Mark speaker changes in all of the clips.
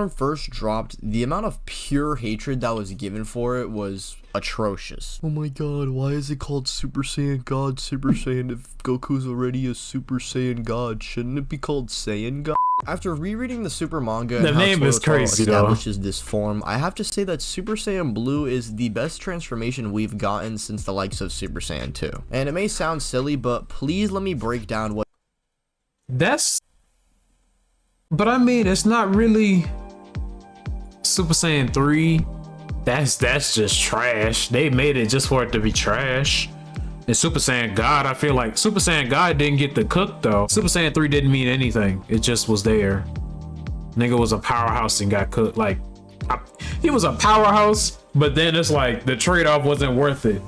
Speaker 1: first dropped, the amount of pure hatred that was given for it was atrocious. Oh my god, why is it called Super Saiyan God Super Saiyan if Goku's already a Super Saiyan God? Shouldn't it be called Saiyan God? After rereading the Super manga and
Speaker 2: the name is crazy
Speaker 1: establishes this form, I have to say that Super Saiyan Blue is the best transformation we've gotten since the likes of Super Saiyan 2. And it may sound silly, but please let me break down what
Speaker 2: but I mean, it's not really Super Saiyan 3. That's just trash. They made it just for it to be trash. And Super Saiyan God, I feel like Super Saiyan God didn't get the cook though. Super Saiyan 3 didn't mean anything. It just was there. Nigga was a powerhouse and got cooked. Like, he was a powerhouse, but then it's like the trade-off wasn't worth it.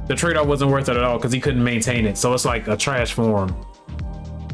Speaker 2: The trade-off wasn't worth it at all because he couldn't maintain it. So it's like a trash form.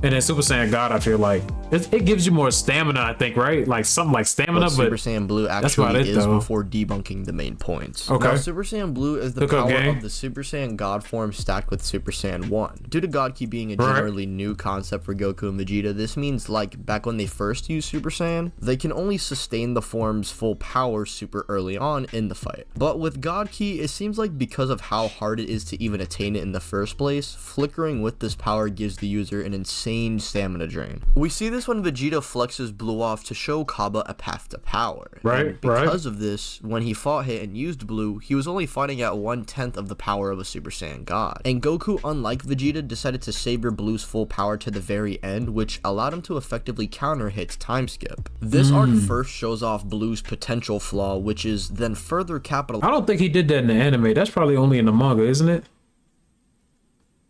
Speaker 2: And then Super Saiyan God, I feel like it gives you more stamina, I think, right? Like something like stamina, but
Speaker 1: Super Saiyan Blue actually is before debunking the main points.
Speaker 2: Okay.
Speaker 1: Now, Super Saiyan Blue is the power of the Super Saiyan God form stacked with Super Saiyan 1. Due to God Ki being a generally new concept for Goku and Vegeta, this means like back when they first used Super Saiyan, they can only sustain the form's full power super early on in the fight. But with God Ki, it seems like because of how hard it is to even attain it in the first place, flickering with this power gives the user an insane stamina drain. We see this when Vegeta flexes Blue off to show Kaba a path to power. Because of this, when he fought Hit and used Blue, he was only fighting at 1/10 of the power of a Super Saiyan God. And Goku, unlike Vegeta, decided to savor Blue's full power to the very end, which allowed him to effectively counter Hit's time skip. This arc first shows off Blue's potential flaw, which is then further capitalized.
Speaker 2: I don't think he did that in the anime. That's probably only in the manga, isn't it?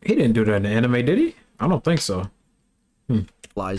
Speaker 2: He didn't do that in the anime, did he? I don't think so.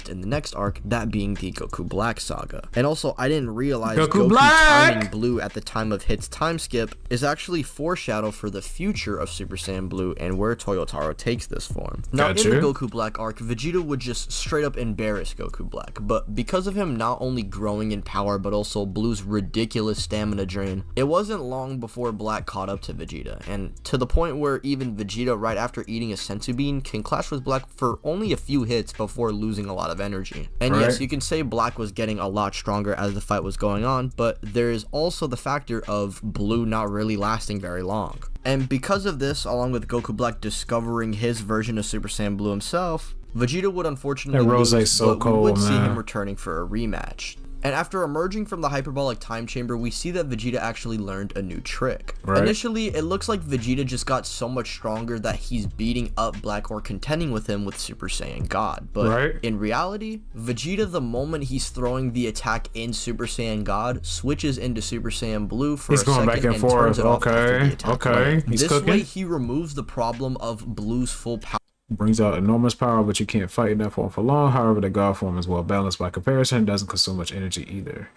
Speaker 1: In the next arc, that being the Goku Black saga. And also, I didn't realize
Speaker 2: Goku
Speaker 1: Goku
Speaker 2: Black!
Speaker 1: timing Blue at the time of Hit's time skip is actually foreshadow for the future of Super Saiyan Blue and where Toyotaro takes this form. Now, in the Goku Black arc, Vegeta would just straight up embarrass Goku Black, but because of him not only growing in power but also Blue's ridiculous stamina drain, it wasn't long before Black caught up to Vegeta, and to the point where even Vegeta right after eating a senzu bean can clash with Black for only a few hits before losing a lot of energy. And yes, you can say Black was getting a lot stronger as the fight was going on, but there is also the factor of Blue not really lasting very long. And because of this, along with Goku Black discovering his version of Super Saiyan Blue himself, Vegeta would unfortunately lose, but we would see him returning for a rematch. And after emerging from the hyperbolic time chamber, we see that Vegeta actually learned a new trick. Initially, it looks like Vegeta just got so much stronger that he's beating up Black or contending with him with Super Saiyan God. But in reality, Vegeta, the moment he's throwing the attack in Super Saiyan God, switches into Super Saiyan Blue for a second and turns it off after the attack. This way, he removes the problem of Blue's full power.
Speaker 2: Brings out enormous power, but you can't fight in that form for long. However, the God form is well balanced by comparison and doesn't consume much energy either.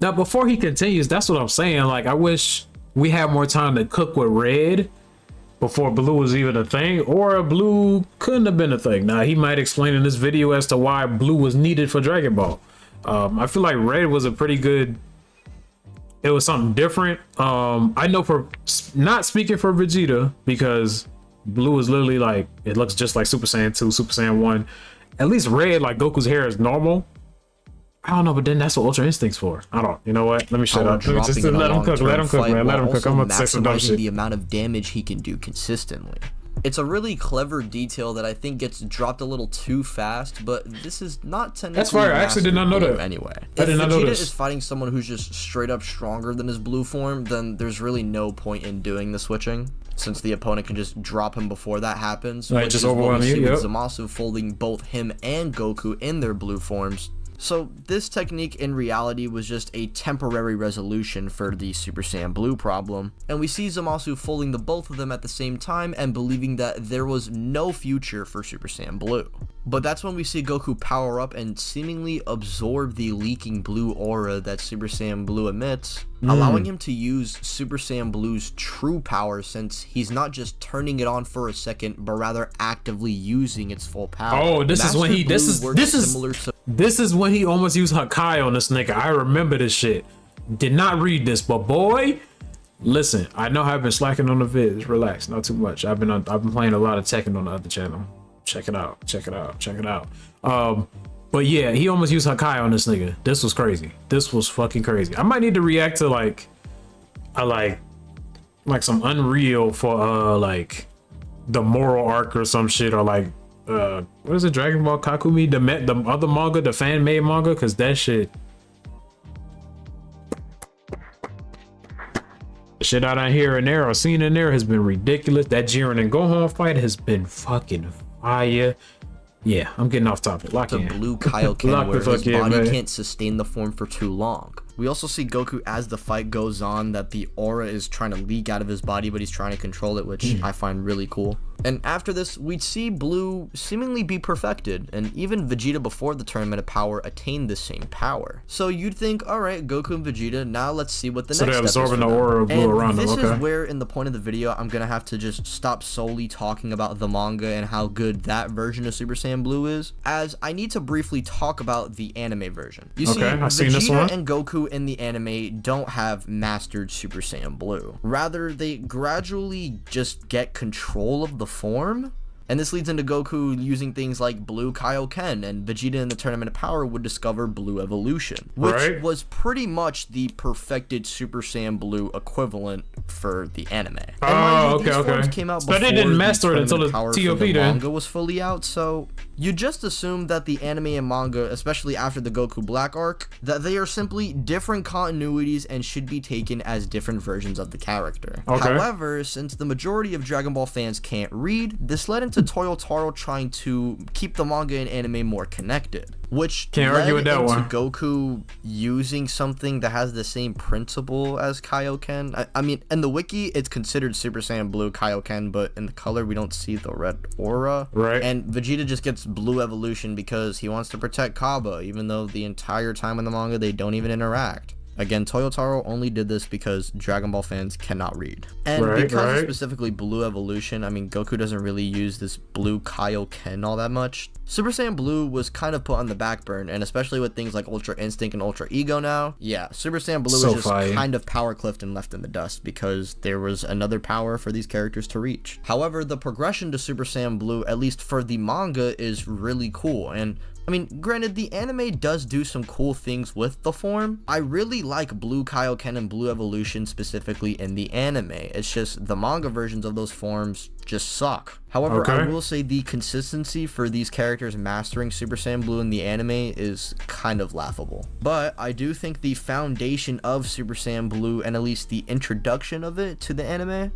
Speaker 2: Now, before he continues, that's what I'm saying. Like, I wish we had more time to cook with Red before Blue was even a thing, or Blue couldn't have been a thing. Now, he might explain in this video as to why Blue was needed for Dragon Ball. I feel like Red was a pretty good... It was something different. I know for... Not speaking for Vegeta, because... Blue is literally like, it looks just like Super Saiyan 2, Super Saiyan 1. At least Red, like Goku's hair is normal. I don't know, but then that's what Ultra Instinct's for. I don't. You know what? Let me shut up. Just let him cook. Let him cook, man. Let him cook. I'm gonna say some dumb shit.
Speaker 1: The amount of damage he can do consistently. It's a really clever detail that I think gets dropped a little too fast, but this is not technically.
Speaker 2: That's fire. I actually did not know that.
Speaker 1: Anyway,
Speaker 2: I did not know this.
Speaker 1: If Vegeta is fighting someone who's just straight up stronger than his Blue form, then there's really no point in doing the switching, since the opponent can just drop him before that happens.
Speaker 2: Right, just overwhelm you.
Speaker 1: With Zamasu folding both him and Goku in their Blue forms. So this technique in reality was just a temporary resolution for the Super Saiyan Blue problem, and we see Zamasu folding the both of them at the same time and believing that there was no future for Super Saiyan Blue. But that's when we see Goku power up and seemingly absorb the leaking blue aura that Super Saiyan Blue emits, allowing him to use Super Saiyan Blue's true power, since he's not just turning it on for a second, but rather actively using its full power.
Speaker 2: Oh, this is when he this is when he almost used Hakai on this nigga. I remember this shit. Did not read this, but boy, listen, I know I've been slacking on the vids. Relax, not too much. I've been playing a lot of Tekken on the other channel. Check it out. But yeah, he almost used Hakai on this nigga. This was crazy. This was fucking crazy. I might need to react to like some Unreal for like the moral arc or some shit, or like what is it, Dragon Ball Kakumi, the other manga, the fan made manga, because that shit out on here and there or seen in there has been ridiculous. That Jiren and Gohan fight has been fucking fire. Yeah, I'm getting off topic. Lock in.
Speaker 1: The blue Kaioken where his body can't sustain the form for too long. We also see Goku as the fight goes on that the aura is trying to leak out of his body, but he's trying to control it, which I find really cool. And after this, we'd see Blue seemingly be perfected, and even Vegeta before the Tournament of Power attained the same power. So you'd think, alright, Goku and Vegeta, now let's see what the next step is. So they're absorbing the aura of Blue around them, okay. This is where, in the point of the video, I'm gonna have to just stop solely talking about the manga and how good that version of Super Saiyan Blue is, as I need to briefly talk about the anime version. You see, Vegeta and Goku in the anime don't have mastered Super Saiyan Blue. Rather, they gradually just get control of the form, and this leads into Goku using things like Blue Kaioken, and Vegeta in the Tournament of Power would discover Blue Evolution, which was pretty much the perfected Super Saiyan Blue equivalent for the anime.
Speaker 2: Oh, okay.
Speaker 1: Came out
Speaker 2: but they didn't master it until the TOP
Speaker 1: the manga was fully out, so you just assume that the anime and manga, especially after the Goku Black arc, that they are simply different continuities and should be taken as different versions of the character. However, since the majority of Dragon Ball fans can't read, this led into Toyotaro trying to keep the manga and anime more connected, which
Speaker 2: can't argue with that one.
Speaker 1: Goku using something that has the same principle as Kaioken. I mean, in the wiki, it's considered Super Saiyan Blue Kaioken, but in the color, we don't see the red aura.
Speaker 2: Right.
Speaker 1: And Vegeta just gets Blue Evolution because he wants to protect Kaba, even though the entire time in the manga, they don't even interact. Again, Toyotaro only did this because Dragon Ball fans cannot read. And because of specifically Blue Evolution, I mean, Goku doesn't really use this Blue Kaioken all that much. Super Saiyan Blue was kind of put on the back burner, and especially with things like Ultra Instinct and Ultra Ego now, yeah, Super Saiyan Blue was just kind of power cliffed and left in the dust because there was another power for these characters to reach. However, the progression to Super Saiyan Blue, at least for the manga, is really cool, and I mean, granted, the anime does do some cool things with the form. I really like Blue Kaioken and Blue Evolution specifically in the anime. It's just the manga versions of those forms just suck. However, I will say the consistency for these characters mastering Super Saiyan Blue in the anime is kind of laughable. But I do think the foundation of Super Saiyan Blue, and at least the introduction of it to the anime,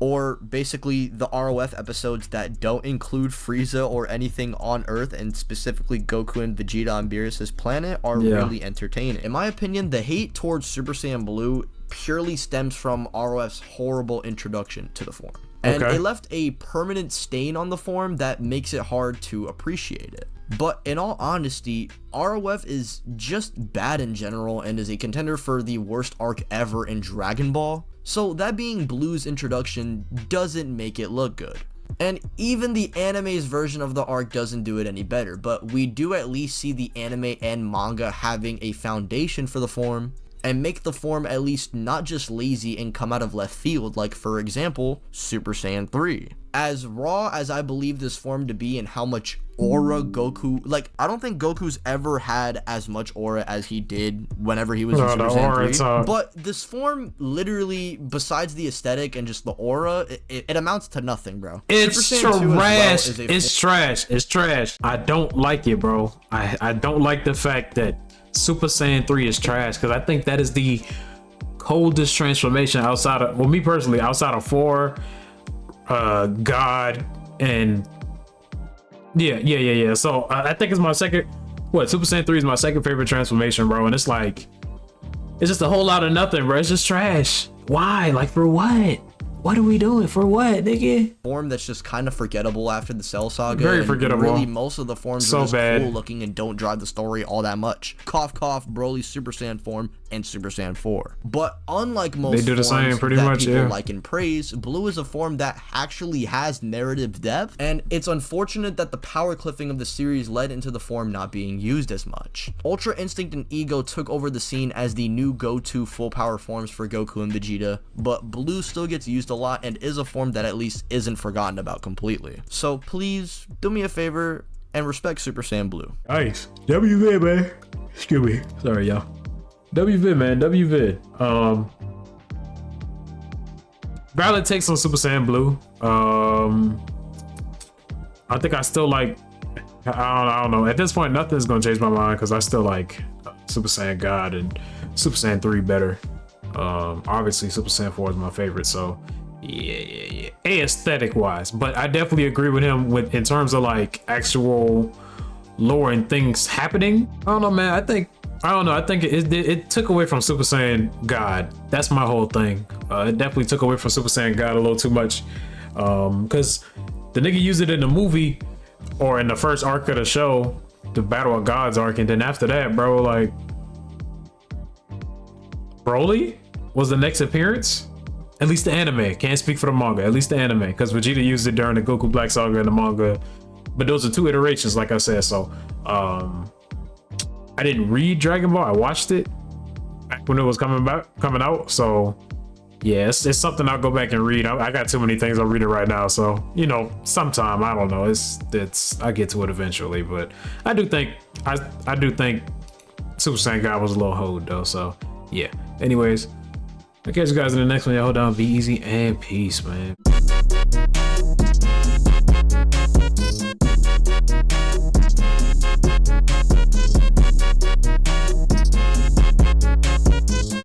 Speaker 1: or basically the ROF episodes that don't include Frieza or anything on Earth, and specifically Goku and Vegeta on Beerus' planet, are really entertaining. In my opinion, the hate towards Super Saiyan Blue purely stems from ROF's horrible introduction to the form. And it left a permanent stain on the form that makes it hard to appreciate it. But in all honesty, ROF is just bad in general and is a contender for the worst arc ever in Dragon Ball. So that being Blue's introduction doesn't make it look good. And even the anime's version of the arc doesn't do it any better, but we do at least see the anime and manga having a foundation for the form, and make the form at least not just lazy and come out of left field, like for example, Super Saiyan 3. As raw as I believe this form to be and how much aura Goku, like, I don't think Goku's ever had as much aura as he did whenever he was in Super Saiyan 3. But this form, literally, besides the aesthetic and just the aura, it amounts to nothing, bro.
Speaker 2: It's trash. It's trash. It's trash. I don't like it, bro. I don't like the fact that Super Saiyan 3 is trash, because I think that is the coldest transformation outside of, well, me personally, outside of 4, God, and yeah. So I think it's my second, Super Saiyan 3 is my second favorite transformation, bro, and it's like, it's just a whole lot of nothing, bro. It's just trash. Why? Like, for what? What are we doing? For what, nigga?
Speaker 1: Form that's just kind of forgettable after the Cell Saga.
Speaker 2: Very forgettable.
Speaker 1: Really, most of the forms are just cool looking and don't drive the story all that much. Cough, cough, Broly Super Saiyan form and Super Saiyan 4. But unlike most
Speaker 2: they do the
Speaker 1: forms
Speaker 2: same, pretty
Speaker 1: that
Speaker 2: much,
Speaker 1: people like and praise, Blue is a form that actually has narrative depth, and it's unfortunate that the power cliffing of the series led into the form not being used as much. Ultra Instinct and Ego took over the scene as the new go-to full power forms for Goku and Vegeta, but Blue still gets used a lot and is a form that at least isn't forgotten about completely. So please do me a favor, and respect Super Saiyan Blue.
Speaker 2: Nice. WV, man. Excuse me. Sorry, y'all. WV, man. WV. Valid takes on Super Saiyan Blue. I think I still like. I don't know. At this point, nothing's gonna change my mind because I still like Super Saiyan God and Super Saiyan 3 better. Obviously, Super Saiyan 4 is my favorite. So, yeah. Aesthetic wise, but I definitely agree with him in terms of like actual lore and things happening. I don't know, man. I think it took away from Super Saiyan God. That's my whole thing. It definitely took away from Super Saiyan God a little too much. Because the nigga used it in the movie or in the first arc of the show, the Battle of Gods arc, and then after that, bro, like Broly was the next appearance. At least the anime. Can't speak for the manga. At least the anime, because Vegeta used it during the Goku Black Saga in the manga. But those are 2 iterations, like I said. So, I didn't read Dragon Ball. I watched it back when it was coming out. So, yeah, it's something I'll go back and read. I got too many things. I'll read it right now. So, sometime, I don't know. I get to it eventually. But I do think Super Saiyan God was a little hoed though. So, yeah. Anyways, I'll catch you guys in the next one. Y'all hold down, be easy, and peace, man.